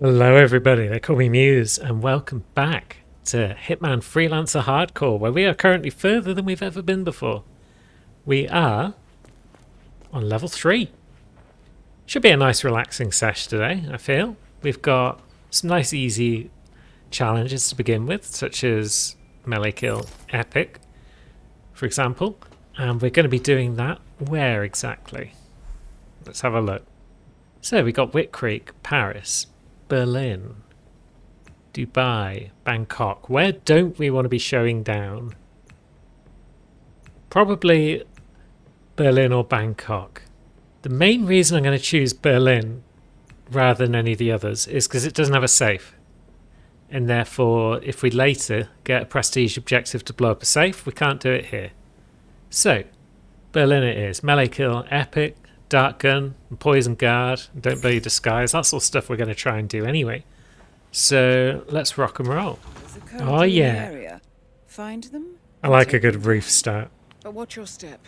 Hello everybody, they call me Muse and welcome back to Hitman Freelancer Hardcore, where we are currently further than we've ever been before. We are on level 3. Should be a nice relaxing sesh today, I feel. We've got some nice easy challenges to begin with, such as Melee Kill Epic, for example. And we're going to be doing that where exactly? Let's have a look. So we got Whit Creek, Paris, Berlin, Dubai, Bangkok. Where don't we want to be showing down? Probably Berlin or Bangkok. The main reason I'm going to choose Berlin rather than any of the others is because it doesn't have a safe. And therefore, if we later get a prestige objective to blow up a safe, we can't do it here. So, Berlin it is. Melee Kill, Epic, Dark Gun, Poison Guard, Don't Blow Your Disguise. That's all stuff we're going to try and do anyway. So let's rock and roll. Oh yeah. Area. Find them. I like a good roof start. But watch your step.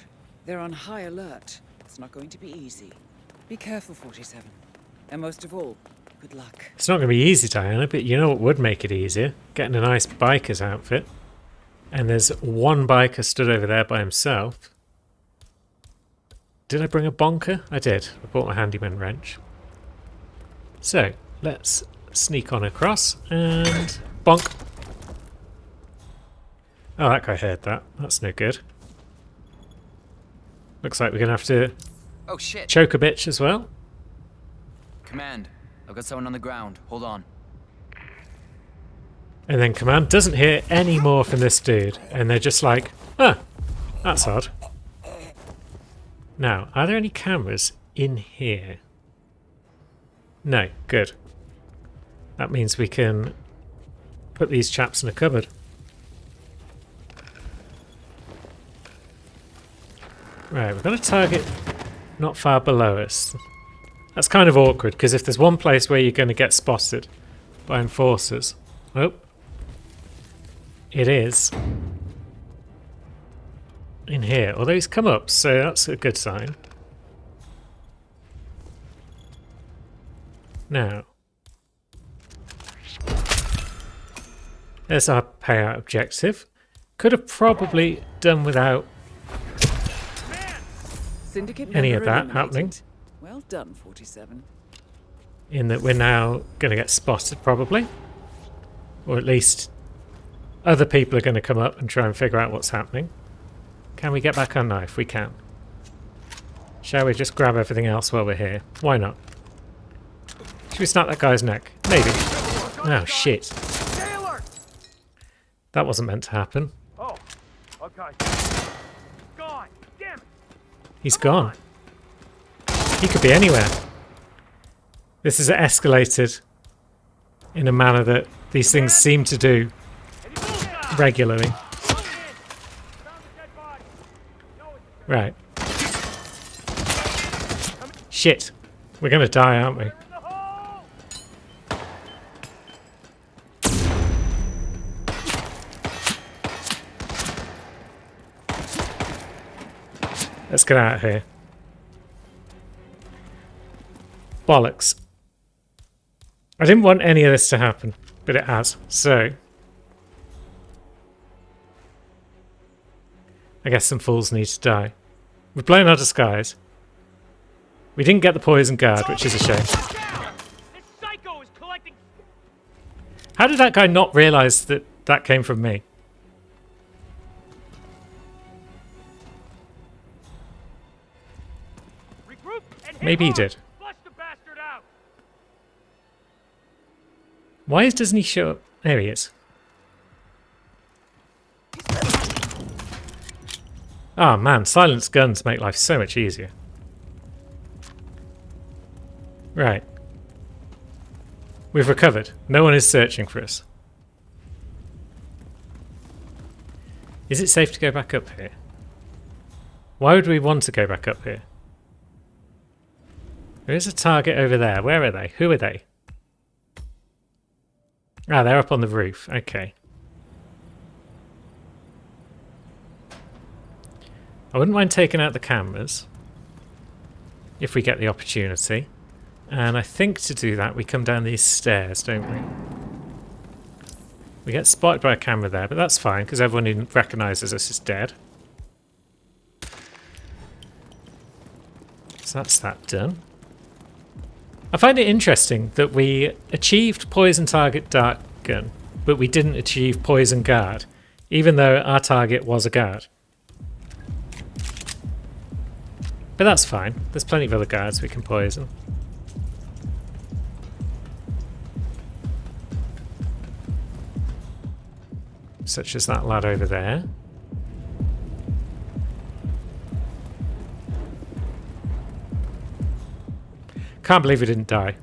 They're on high alert. It's not going to be easy. Be careful, 47. And most of all, good luck. It's not going to be easy, Diana, but you know what would make it easier? Getting a nice biker's outfit. And there's one biker stood over there by himself. Did I bring a bonker? I did. I brought my handyman wrench. So, let's sneak on across and bonk. Oh, that guy heard that. That's no good. Looks like we're going to have to choke a bitch as well. Command, I've got someone on the ground. Hold on. And then Command doesn't hear any more from this dude. And they're just like, huh, that's odd. Now, are there any cameras in here? No, good. That means we can put these chaps in a cupboard. Right, we've got a target not far below us. That's kind of awkward, because if there's one place where you're going to get spotted by enforcers... Oh. It is in here, although he's come up, so that's a good sign. Now, there's our payout objective. Could have probably done without any of that happening. Well done, 47. In that we're now going to get spotted, probably. Or at least other people are going to come up and try and figure out what's happening. Can we get back our knife? We can. Shall we just grab everything else while we're here? Why not? Should we snap that guy's neck? Maybe. Oh, shit. That wasn't meant to happen. Oh, okay. Gone. Damn it. He's gone. He could be anywhere. This has escalated in a manner that these things seem to do regularly. Right. Shit. We're going to die, aren't we? Let's get out of here. Bollocks. I didn't want any of this to happen, but it has. So, I guess some fools need to die. We've blown our disguise. We didn't get the poison guard, which is a shame. This psycho is collecting. How did that guy not realise that that came from me? Regroup and hit Maybe he hard. did. Flush the bastard out. Why doesn't he show up? There he is. Ah, man, silenced guns make life so much easier. Right. We've recovered. No one is searching for us. Is it safe to go back up here? Why would we want to go back up here? There is a target over there. Where are they? Who are they? Ah, they're up on the roof. Okay. I wouldn't mind taking out the cameras if we get the opportunity. And I think to do that we come down these stairs, don't we? We get spotted by a camera there, but that's fine because everyone who recognises us is dead. So that's that done. I find it interesting that we achieved poison target dart gun, but we didn't achieve poison guard, even though our target was a guard. But that's fine. There's plenty of other guards we can poison. Such as that lad over there. Can't believe we didn't die.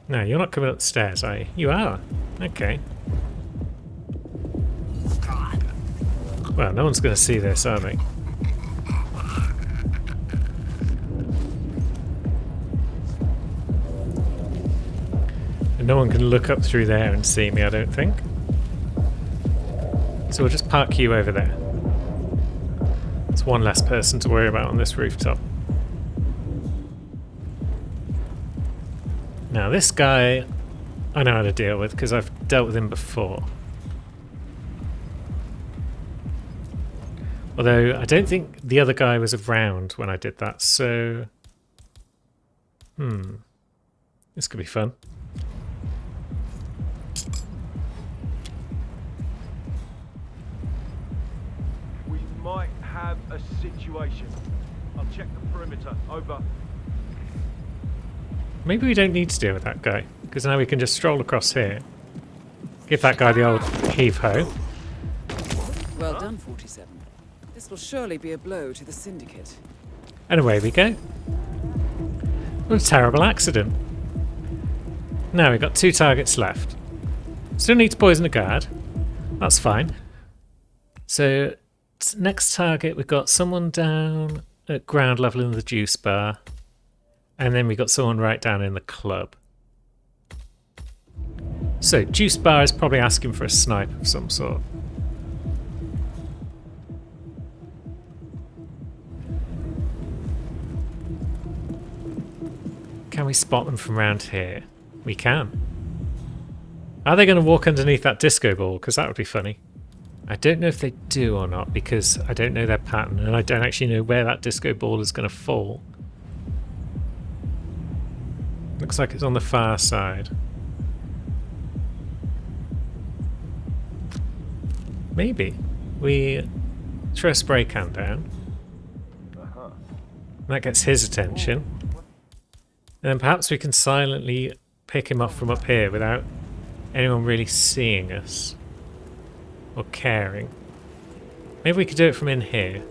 No, you're not coming up the stairs, are you? You are. Okay. Well, no one's going to see this, are they? And no one can look up through there and see me, I don't think. So we'll just park you over there. It's one less person to worry about on this rooftop. Now this guy I know how to deal with because I've dealt with him before. Although I don't think the other guy was around when I did that, so... This could be fun. We might have a situation. I'll check the perimeter. Over. Maybe we don't need to deal with that guy, because now we can just stroll across here. Give that guy the old heave-ho. Well done, 47. This will surely be a blow to the Syndicate. And away we go. What a terrible accident. Now we've got 2 targets left. Still need to poison a guard. That's fine. So, next target, we've got someone down at ground level in the juice bar. And then we got someone right down in the club. So, juice bar is probably asking for a snipe of some sort. Can we spot them from around here? We can. Are they going to walk underneath that disco ball? Because that would be funny. I don't know if they do or not because I don't know their pattern and I don't actually know where that disco ball is going to fall. Looks like it's on the far side. Maybe we throw a spray can down. That gets his attention. And then perhaps we can silently pick him off from up here without anyone really seeing us. Or caring. Maybe we could do it from in here.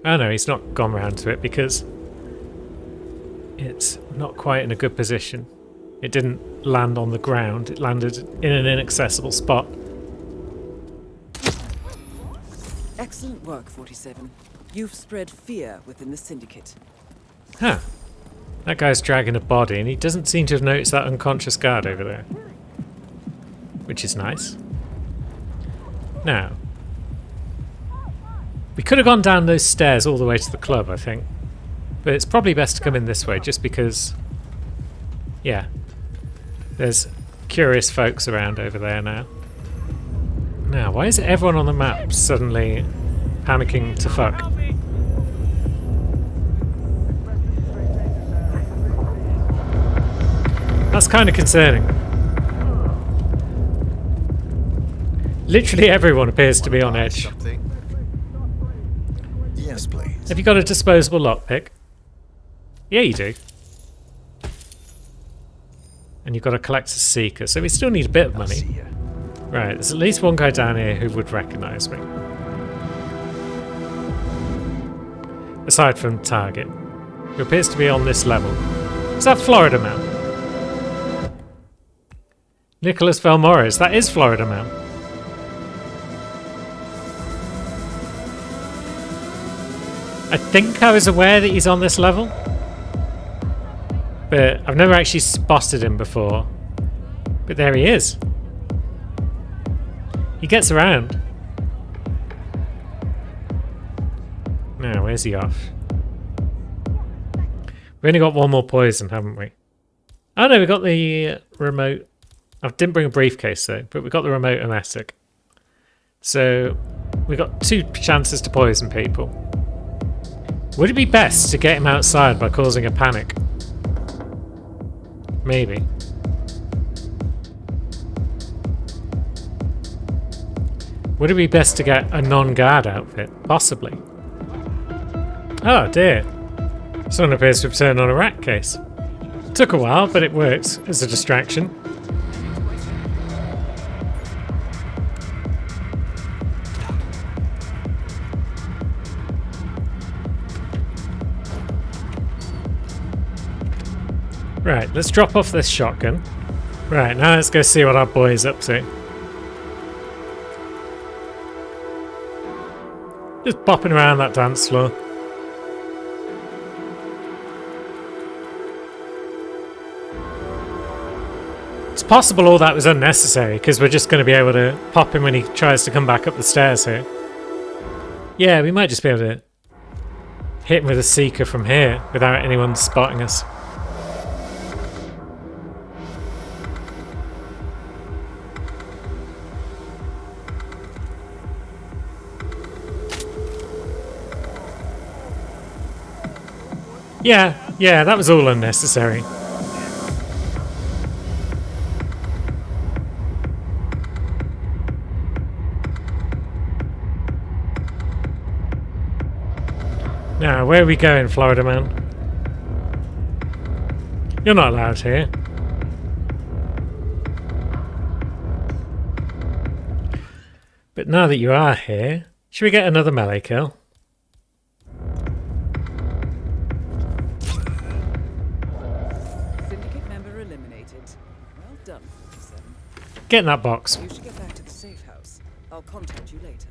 Oh no, he's not gone round to it because it's not quite in a good position. It didn't land on the ground, it landed in an inaccessible spot. Excellent work, 47. You've spread fear within the Syndicate. Huh. That guy's dragging a body and he doesn't seem to have noticed that unconscious guard over there. Which is nice. Now, we could have gone down those stairs all the way to the club, I think. But it's probably best to come in this way just because, yeah, there's curious folks around over there now. Now, why is everyone on the map suddenly panicking to fuck? That's kind of concerning. Literally everyone appears to be on edge. Something? Yes, please. Have you got a disposable lockpick? Yeah, you do. And you've got a collector's seeker, so we still need a bit of I'll see money. ya. Right, there's at least one guy down here who would recognise me. Aside from Target, who appears to be on this level. Is that Florida Man? Nicholas Velmores, that is Florida Man. I think I was aware that he's on this level, but I've never actually spotted him before. But there he is. He gets around. Now, where's he off? We've only got one more poison, haven't we? Oh no, we got the remote. I didn't bring a briefcase though, but we got the remote emetic. So we got 2 chances to poison people. Would it be best to get him outside by causing a panic? Maybe. Would it be best to get a non-guard outfit? Possibly. Oh dear. Someone appears to have turned on a rat case. Took a while, but it worked as a distraction. Right, let's drop off this shotgun. Right, now let's go see what our boy is up to. Just bopping around that dance floor. It's possible all that was unnecessary, because we're just going to be able to pop him when he tries to come back up the stairs here. Yeah, we might just be able to hit him with a seeker from here without anyone spotting us. Yeah, that was all unnecessary. Now, where are we going, Florida man? You're not allowed here. But now that you are here, should we get another melee kill? Syndicate member eliminated. Well done, 47. Get in that box. You should get back to the safe house. I'll contact you later.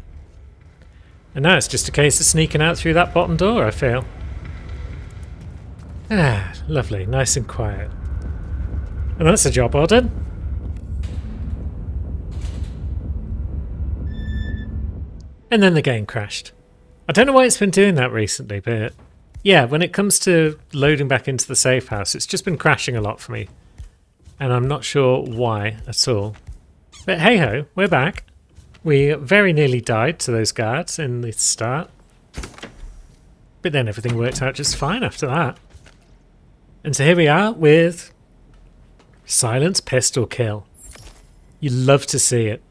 And now it's just a case of sneaking out through that bottom door, I feel. Ah, lovely, nice and quiet. And that's the job well done. And then the game crashed. I don't know why it's been doing that recently, but yeah, when it comes to loading back into the safe house, it's just been crashing a lot for me. And I'm not sure why at all. But hey ho, we're back. We very nearly died to those guards in the start. But then everything worked out just fine after that. And so here we are with Silence Pistol Kill. You love to see it.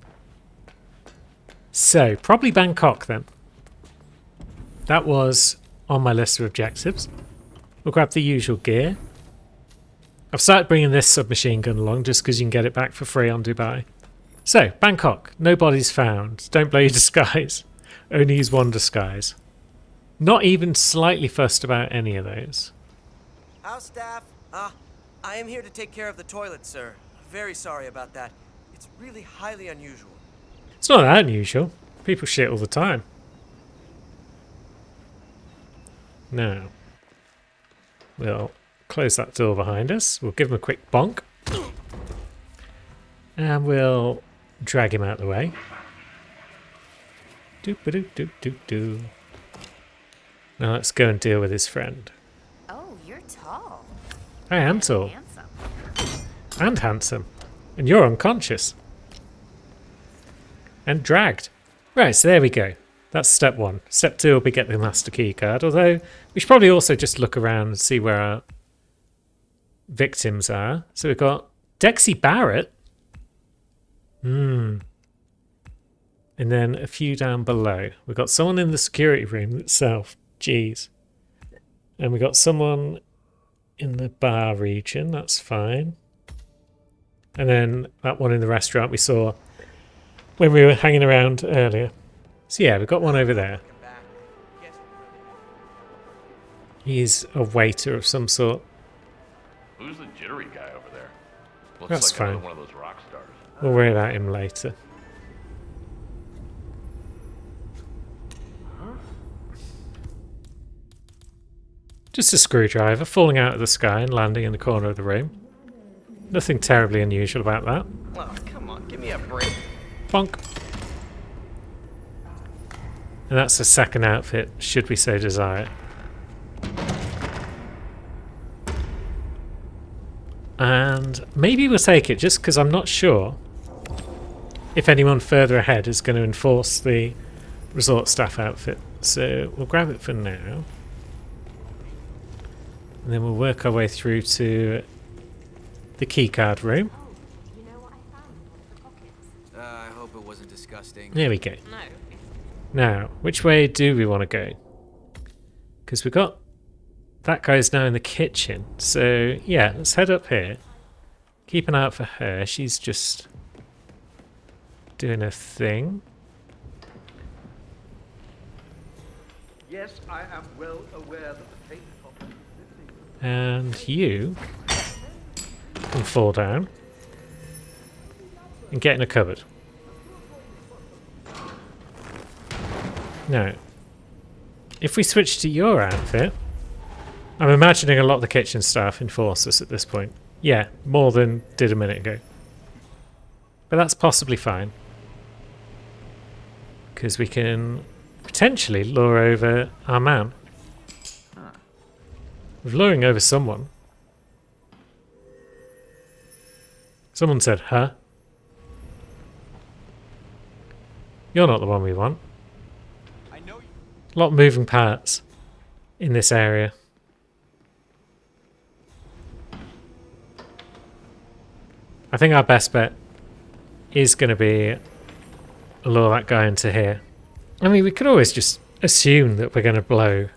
So, probably Bangkok then. That was on my list of objectives. We'll grab the usual gear. I've started bringing this submachine gun along just because you can get it back for free on Dubai. So, Bangkok. No bodies found. Don't blow your disguise. Only use one disguise. Not even slightly fussed about any of those. House staff, I am here to take care of the toilet, sir. Very sorry about that. It's really highly unusual. It's not that unusual. People shit all the time. Now, we'll close that door behind us. We'll give him a quick bonk. And we'll drag him out of the way. Doop-a-doop-doop-doop-doo. Now let's go and deal with his friend. Oh, you're tall. I am And tall. handsome. And handsome. And you're unconscious. And dragged. Right, so there we go. That's step 1. Step 2 will be get the master key card, although we should probably also just look around and see where our victims are. So we've got Dexy Barrett. And then a few down below. We've got someone in the security room itself. Jeez. And we got someone in the bar region. That's fine. And then that one in the restaurant we saw when we were hanging around earlier. So yeah, we've got one over there. He's a waiter of some sort. Who's the jittery guy over there? Looks That's like fine. another one of those rock stars. We'll worry about him later. Just a screwdriver falling out of the sky and landing in the corner of the room. Nothing terribly unusual about that. Oh, come on, give me a break. Bonk. And that's a second outfit, should we so desire. And maybe we'll take it, just because I'm not sure if anyone further ahead is going to enforce the resort staff outfit. So we'll grab it for now. And then we'll work our way through to the keycard room. You know what I found in one of the pockets? I hope it wasn't disgusting. There we go. No. Now, which way do we want to go? Because we've got... That guy's now in the kitchen. So, yeah, let's head up here. Keep an eye out for her. She's just doing her thing. Yes, I am well aware that the tape of And you can fall down and get in a cupboard. Now, if we switch to your outfit, I'm imagining a lot of the kitchen staff enforce this at this point. Yeah, more than did a minute ago. But that's possibly fine. Because we can potentially lure over our man. We're luring over someone. Someone said, huh? You're not the one we want. A lot of moving parts in this area. I think our best bet is going to be lure that guy into here. I mean, we could always just assume that we're going to blow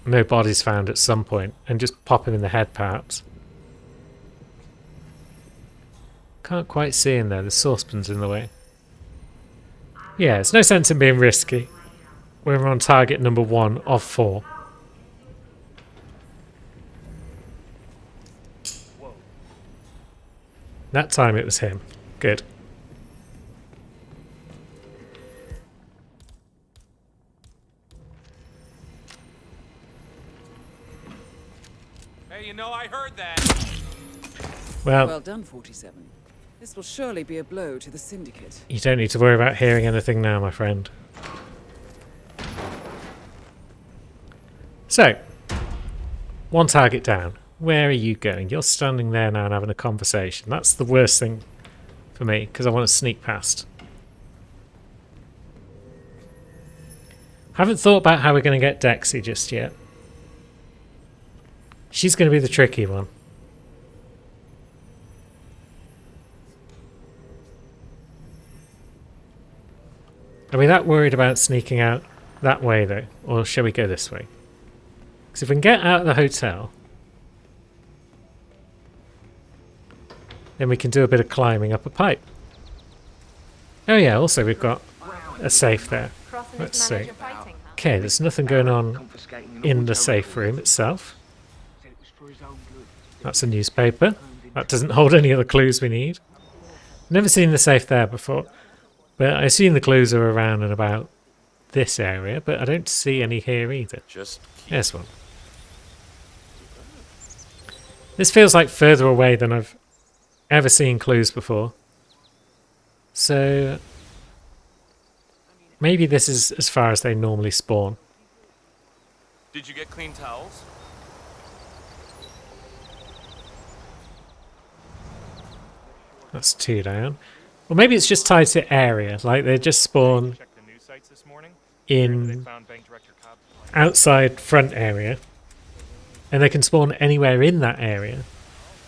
no bodies found at some point and just pop him in the head, perhaps. Can't quite see in there. The saucepan's in the way. Yeah, there's no sense in being risky. We're on target number 1 of 4. That time it was him. Good. Hey, you know, I heard that. Well done, 47. This will surely be a blow to the Syndicate. You don't need to worry about hearing anything now, my friend. So, 1 target down. Where are you going? You're standing there now and having a conversation. That's the worst thing for me, because I want to sneak past. Haven't thought about how we're going to get Dexy just yet. She's going to be the tricky one. Are we that worried about sneaking out that way, though? Or shall we go this way? Because if we can get out of the hotel, then we can do a bit of climbing up a pipe. Oh yeah, also we've got a safe there. Let's see. Okay, there's nothing going on in the safe room itself. That's a newspaper. That doesn't hold any of the clues we need. Never seen the safe there before. But I assume the clues are around and about this area, but I don't see any here either. There's one. This feels like further away than I've ever seen clues before. So maybe this is as far as they normally spawn. Did you get clean towels? That's 2 down. Or maybe it's just tied to area, like they just spawn Check the news sites this morning. in Found Bank Director Cobb. outside front area, and they can spawn anywhere in that area.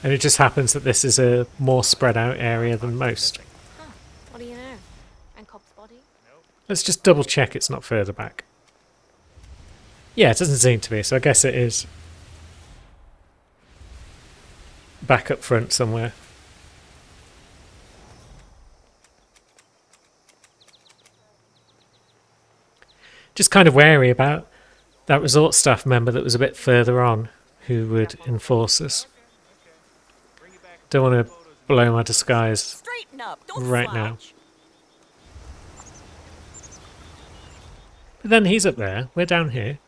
And it just happens that this is a more spread out area than most. Huh. What do you know? And Cobb's body? Let's just double check it's not further back. Yeah, it doesn't seem to be, so I guess it is back up front somewhere. Just kind of wary about that resort staff member that was a bit further on who would enforce us. Don't want to blow my disguise Straighten up. Don't right now. slouch. But then he's up there. We're down here.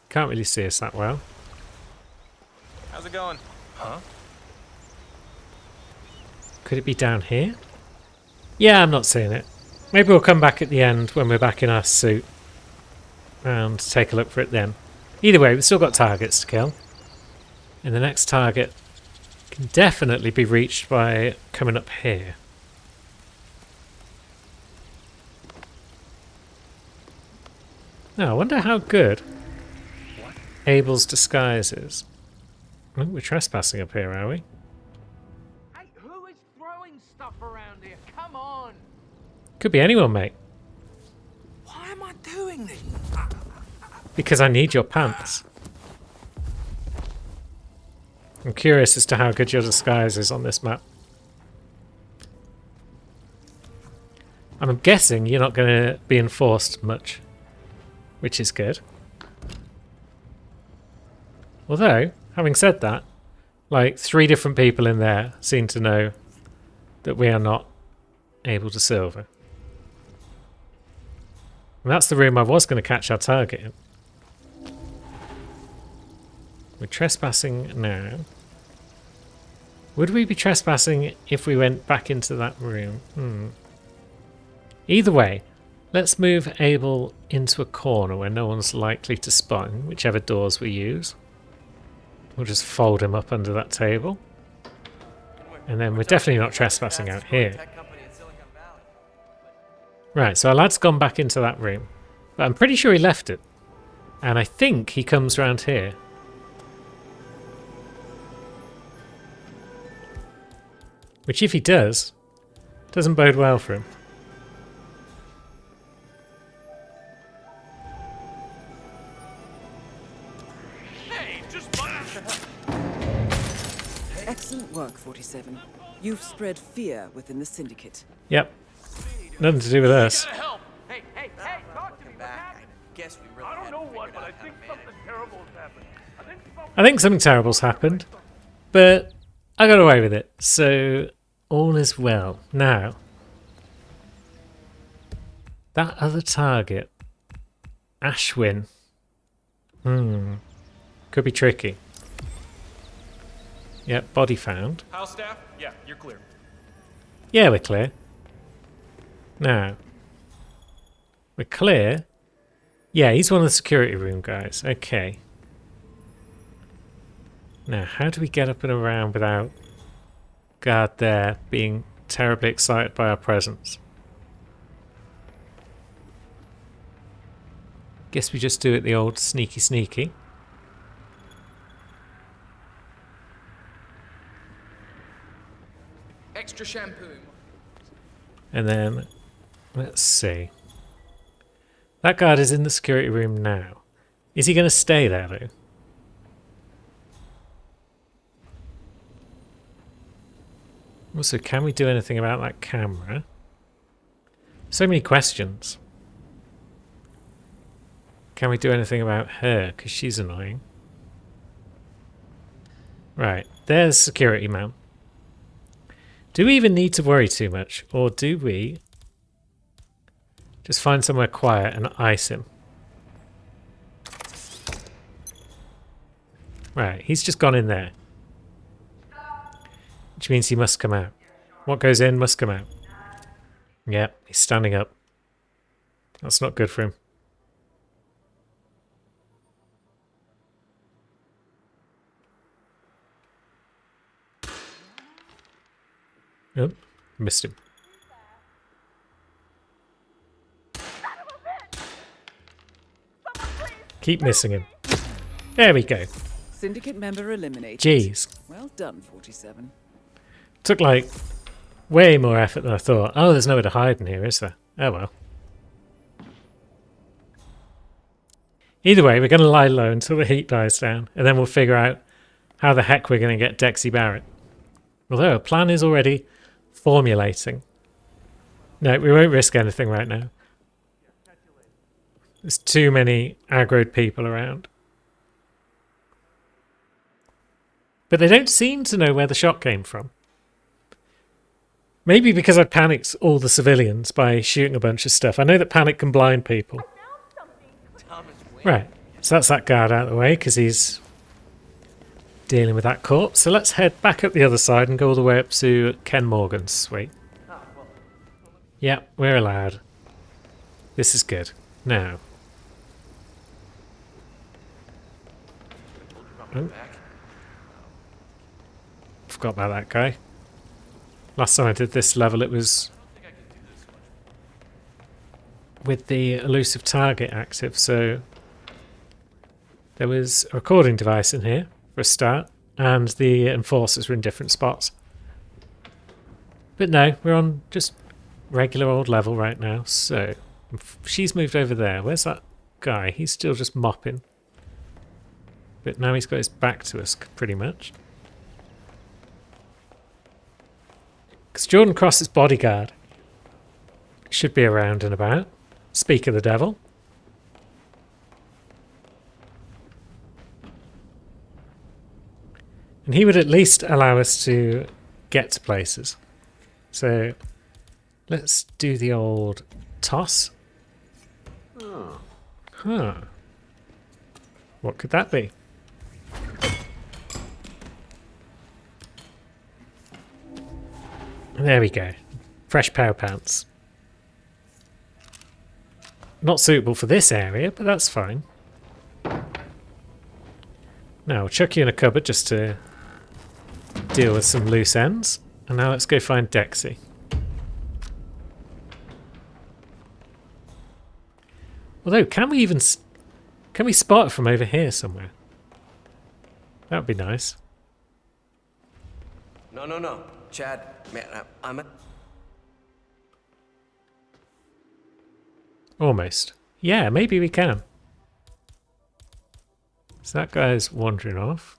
Can't really see us that well. How's it going? Huh? Could it be down here? Yeah, I'm not seeing it. Maybe we'll come back at the end when we're back in our suit and take a look for it then. Either way, we've still got targets to kill. And the next target can definitely be reached by coming up here. Now, I wonder how good Abel's disguise is. Oh, we're trespassing up here, are we? Hey, who is throwing stuff around here? Come on! Could be anyone, mate. Why am I doing this? Because I need your pants. I'm curious as to how good your disguise is on this map. I'm guessing you're not going to be enforced much, which is good. Although, having said that, like 3 different people in there seem to know that we are not able to silver. And that's the room I was going to catch our target in. We're trespassing now. Would we be trespassing if we went back into that room? Either way, let's move Abel into a corner where no one's likely to spawn, whichever doors we use. We'll just fold him up under that table. And then we're definitely not trespassing out here. Right, so our lad's gone back into that room. But I'm pretty sure he left it. And I think he comes around here. Which, if he does, doesn't bode well for him. Excellent work, 47. You've spread fear within the Syndicate. Yep. Nothing to do with us. Hey, talk to me. What happened? Guess we really I don't hadn't know what, figured but I out how think to something manage. terrible has happened. I think something terrible's happened. But I got away with it. So all is well. Now, that other target, Ashwin. Could be tricky. Yep, body found. House staff? Yeah, you're clear. Yeah, we're clear. Now, we're clear. Yeah, he's one of the security room guys. Okay. Now, how do we get up and around without guard there being terribly excited by our presence? Guess we just do it the old sneaky sneaky. Extra shampoo. And then, let's see. That guard is in the security room now. Is he going to stay there, though? Also, can we do anything about that camera? So many questions. Can we do anything about her? Because she's annoying. Right, there's security man. Do we even need to worry too much? Or do we just find somewhere quiet and ice him? Right, he's just gone in there. Which means he must come out. What goes in must come out. Yep, he's standing up. That's not good for him. Oh, missed him. Keep missing him. There we go. Syndicate member eliminated. Jeez. Well done, 47. Took like way more effort than I thought. Oh, there's nowhere to hide in here, is there? Oh well. Either way, we're going to lie low until the heat dies down, and then we'll figure out how the heck we're going to get Dexy Barrett. Although a plan is already formulating. No, we won't risk anything right now. There's too many aggroed people around. But they don't seem to know where the shot came from. Maybe because I panicked all the civilians by shooting a bunch of stuff. I know that panic can blind people. Right, so that's that guard out of the way because he's dealing with that corpse. So let's head back up the other side and go all the way up to Ken Morgan's suite. Yep, we're allowed. This is good. Now. Oh. Forgot about that guy. Last time I did this level it was with the elusive target active, so there was a recording device in here for a start, and the enforcers were in different spots. But no, we're on just regular old level right now, so she's moved over there. Where's that guy? He's still just mopping. But now he's got his back to us, pretty much. Because Jordan Cross's bodyguard should be around and about. Speak of the devil. And he would at least allow us to get to places. So let's do the old toss. Huh. What could that be? There we go. Fresh pair of pants. Not suitable for this area, but that's fine. Now, we'll chuck you in a cupboard just to deal with some loose ends. And now let's go find Dexy. Although, can we even... Can we spot it from over here somewhere? That would be nice. No. Chad, man, I'm a... Almost. Yeah, maybe we can. So that guy's wandering off.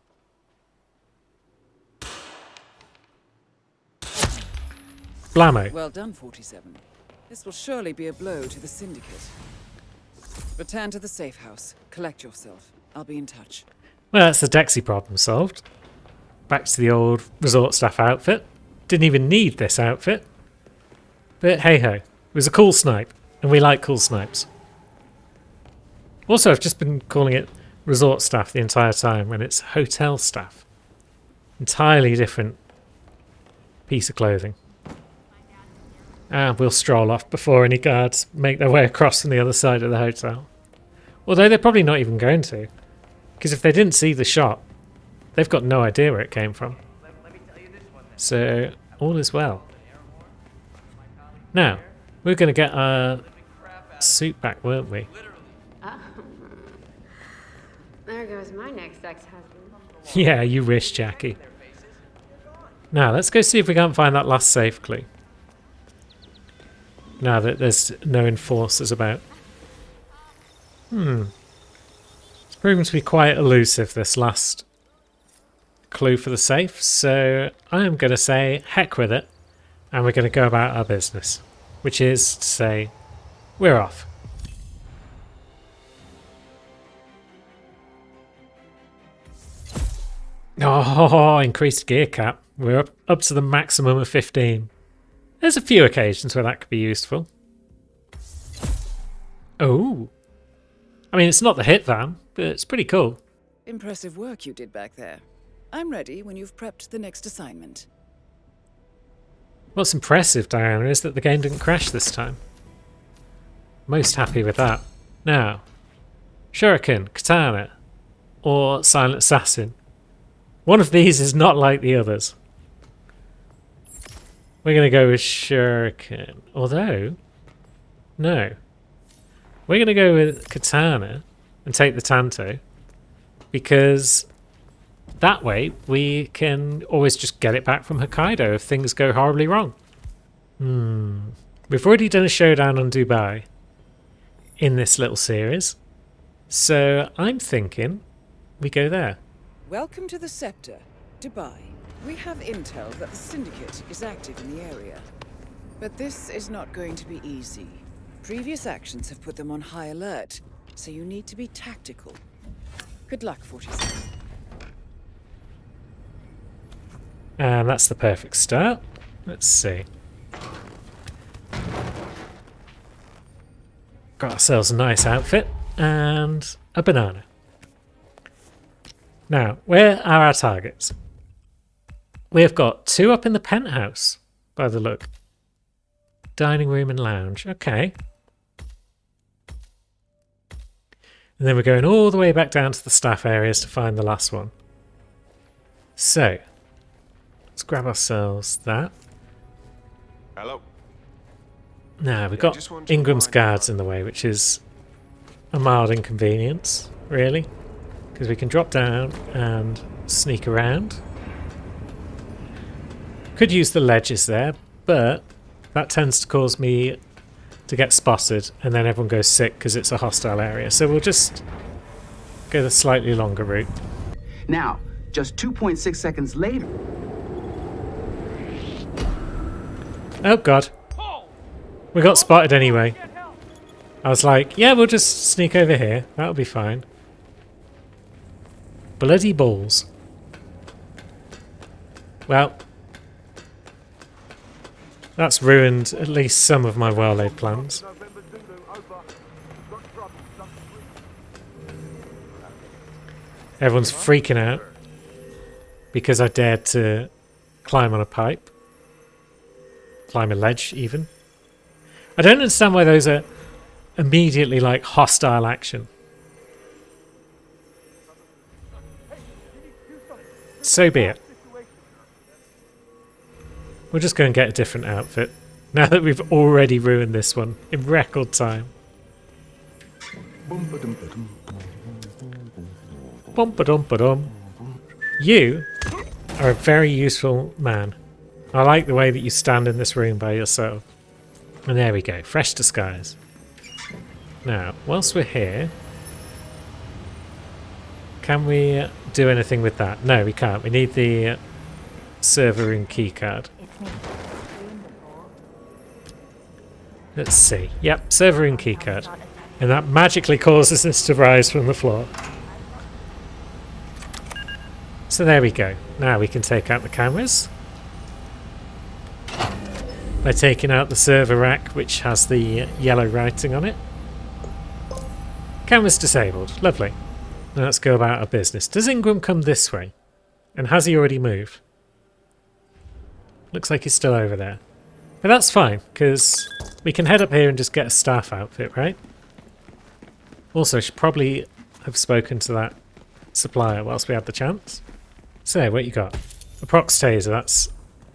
Blammo. Well done, 47. This will surely be a blow to the Syndicate. Return to the safe house. Collect yourself. I'll be in touch. Well, that's the Dexy problem solved. Back to the old resort staff outfit. Didn't even need this outfit. But hey ho, it was a cool snipe, and we like cool snipes. Also, I've just been calling it resort staff the entire time when it's hotel staff. Entirely different piece of clothing. And we'll stroll off before any guards make their way across from the other side of the hotel. Although they're probably not even going to. Because if they didn't see the shot, they've got no idea where it came from. So, all is well. Now, we're going to get our suit back, weren't we? There goes my next ex-husband. Yeah, you wish, Jackie. Now, let's go see if we can't find that last safe clue. Now that there's no enforcers about. It's proven to be quite elusive, this last clue for the safe, so I am going to say heck with it, and we're going to go about our business, which is to say we're off. Oh, increased gear cap. We're up to the maximum of 15. There's a few occasions where that could be useful. Oh. I mean, it's not the hit van, but it's pretty cool. Impressive work you did back there. I'm ready when you've prepped the next assignment. What's impressive, Diana, is that the game didn't crash this time. Most happy with that. Now, Shuriken, Katana, or Silent Assassin. One of these is not like the others. We're going to go with Shuriken. Although, no. We're going to go with Katana and take the Tanto. Because that way we can always just get it back from Hokkaido if things go horribly wrong. We've already done a showdown on Dubai in this little series. So I'm thinking we go there. Welcome to the Scepter, Dubai. We have intel that the Syndicate is active in the area. But this is not going to be easy. Previous actions have put them on high alert, so you need to be tactical. Good luck, 47. And that's the perfect start. Let's see. Got ourselves a nice outfit and a banana. Now, where are our targets? We've got 2 up in the penthouse, by the look. dining room and lounge. Okay. And then we're going all the way back down to the staff areas to find the last one. So, let's grab ourselves that. Hello. Now, we've Yeah, got just wanted to Ingram's remind guards in the way, which is a mild inconvenience, really. Because we can drop down and sneak around. Could use the ledges there, but that tends to cause me to get spotted, and then everyone goes sick because it's a hostile area. So we'll just go the slightly longer route. Now, just 2.6 seconds later. Oh god. We got spotted anyway. I was like, yeah, we'll just sneak over here. That'll be fine. Bloody balls. Well, that's ruined at least some of my well-laid plans. Everyone's freaking out because I dared to climb on a pipe. Climb a ledge, even. I don't understand why those are immediately like hostile action. So be it. We'll just go and get a different outfit now that we've already ruined this one in record time. Bum-ba-dum-ba-dum. You are a very useful man. I like the way that you stand in this room by yourself. And there we go, fresh disguise. Now, whilst we're here, can we do anything with that? No, we can't. We need the server room keycard. Let's see. Yep, server room keycard. And that magically causes us to rise from the floor. So there we go. Now we can take out the cameras. By taking out the server rack, which has the yellow writing on it. Cameras disabled. Lovely. Now let's go about our business. Does Ingram come this way? And has he already moved? Looks like he's still over there. But that's fine, because we can head up here and just get a staff outfit, right? Also, should probably have spoken to that supplier whilst we had the chance. So, what you got? A prox taser, that's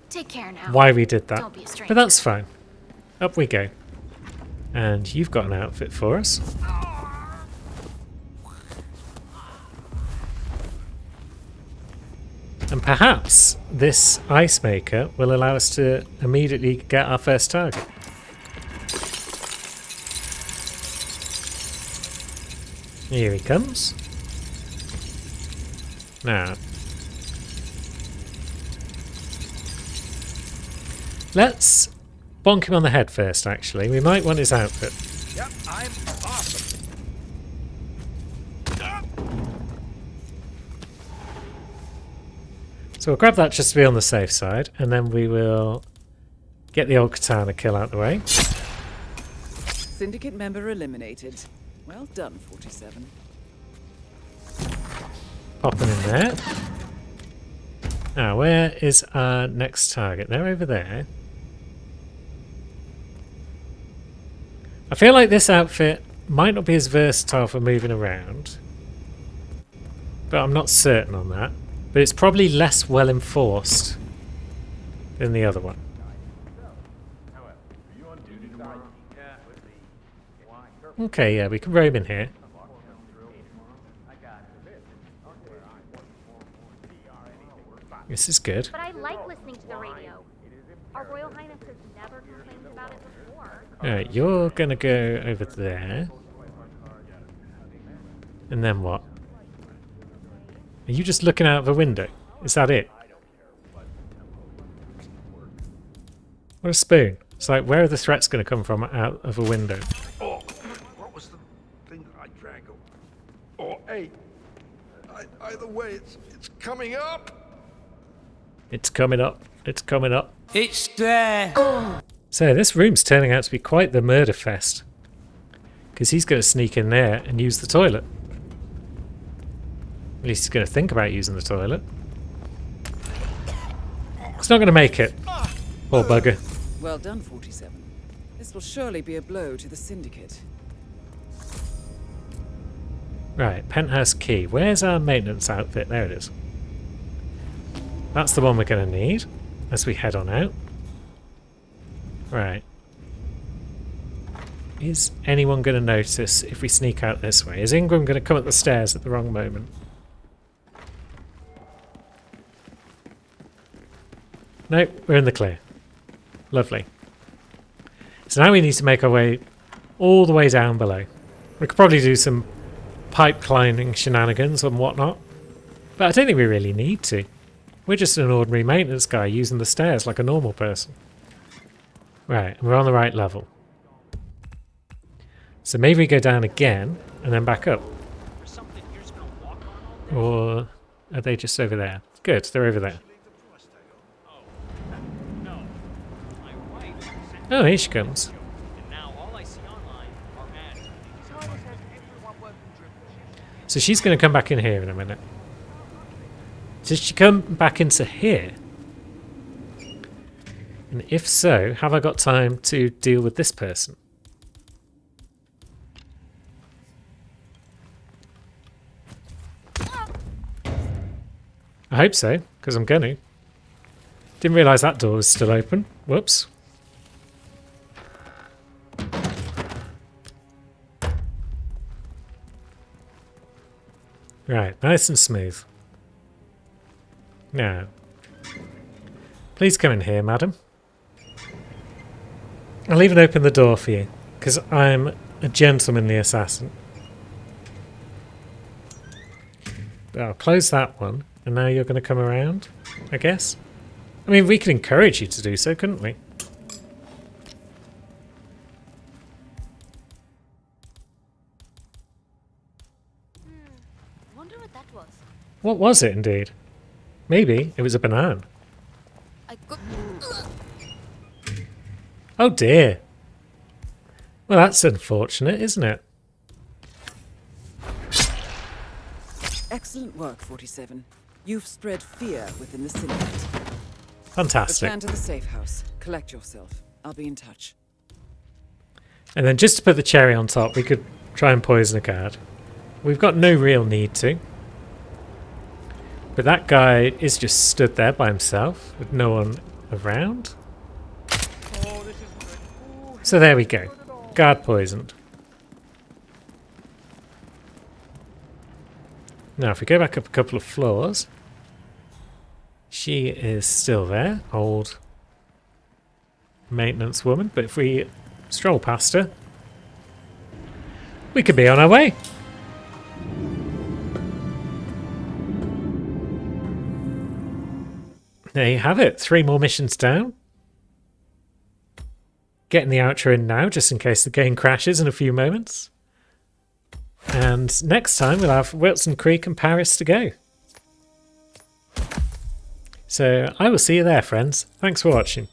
Take care now. why we did that. Don't be a stranger. But that's fine. Up we go. And you've got an outfit for us. And perhaps this ice maker will allow us to immediately get our first target. Here he comes. Now, let's bonk him on the head first, actually. We might want his outfit. Yep, I'm awesome. So we'll grab that just to be on the safe side, and then we will get the old katana kill out the way. Syndicate member eliminated. Well done, 47. Popping in there. Now, where is our next target? They're over there. I feel like this outfit might not be as versatile for moving around, but I'm not certain on that. But it's probably less well enforced than the other one. Okay, yeah, we can roam in here. This is good. But I like listening to the radio. Our Royal Highness has never complained about it before. Alright, you're gonna go over there. And then what? Are you just looking out of a window? Is that it? What a spoon. It's like, where are the threats going to come from out of a window? Oh, what was the thing I drank? Oh, hey. Either way, it's coming up. It's coming up. It's coming up. It's there. So this room's turning out to be quite the murder fest. Because he's going to sneak in there and use the toilet. At least he's going to think about using the toilet. He's not going to make it. Poor bugger. Well done, 47. This will surely be a blow to the Syndicate. Right, penthouse key. Where's our maintenance outfit? There it is. That's the one we're going to need as we head on out. Right. Is anyone going to notice if we sneak out this way? Is Ingram going to come up the stairs at the wrong moment? Nope, we're in the clear. Lovely. So now we need to make our way all the way down below. We could probably do some pipe climbing shenanigans and whatnot, but I don't think we really need to. We're just an ordinary maintenance guy using the stairs like a normal person. Right, we're on the right level. So maybe we go down again and then back up. Or are they just over there? Good, they're over there. Oh, here she comes. So she's going to come back in here in a minute. Did she come back into here? And if so, have I got time to deal with this person? I hope so, because I'm going to. Didn't realise that door was still open. Whoops. Right, nice and smooth. Now, please come in here, madam. I'll even open the door for you, because I'm a gentlemanly assassin. But I'll close that one, and now you're going to come around, I guess? I mean, we could encourage you to do so, couldn't we? Wonder what that was. What was it, indeed? Maybe it was a banana. I could. Oh dear. Well, that's unfortunate, isn't it? Excellent work, 47. You've spread fear within the Syndicate. Fantastic. Return to the safe house. Collect yourself. I'll be in touch. And then just to put the cherry on top, we could try and poison a guard. We've got no real need to. But that guy is just stood there by himself with no one around. So there we go. Guard poisoned. Now if we go back up a couple of floors, she is still there, old maintenance woman, but if we stroll past her, we could be on our way. There you have it, 3 more missions down. Getting the outro in now, just in case the game crashes in a few moments. And next time we'll have Wilson Creek and Paris to go. So I will see you there, friends. Thanks for watching.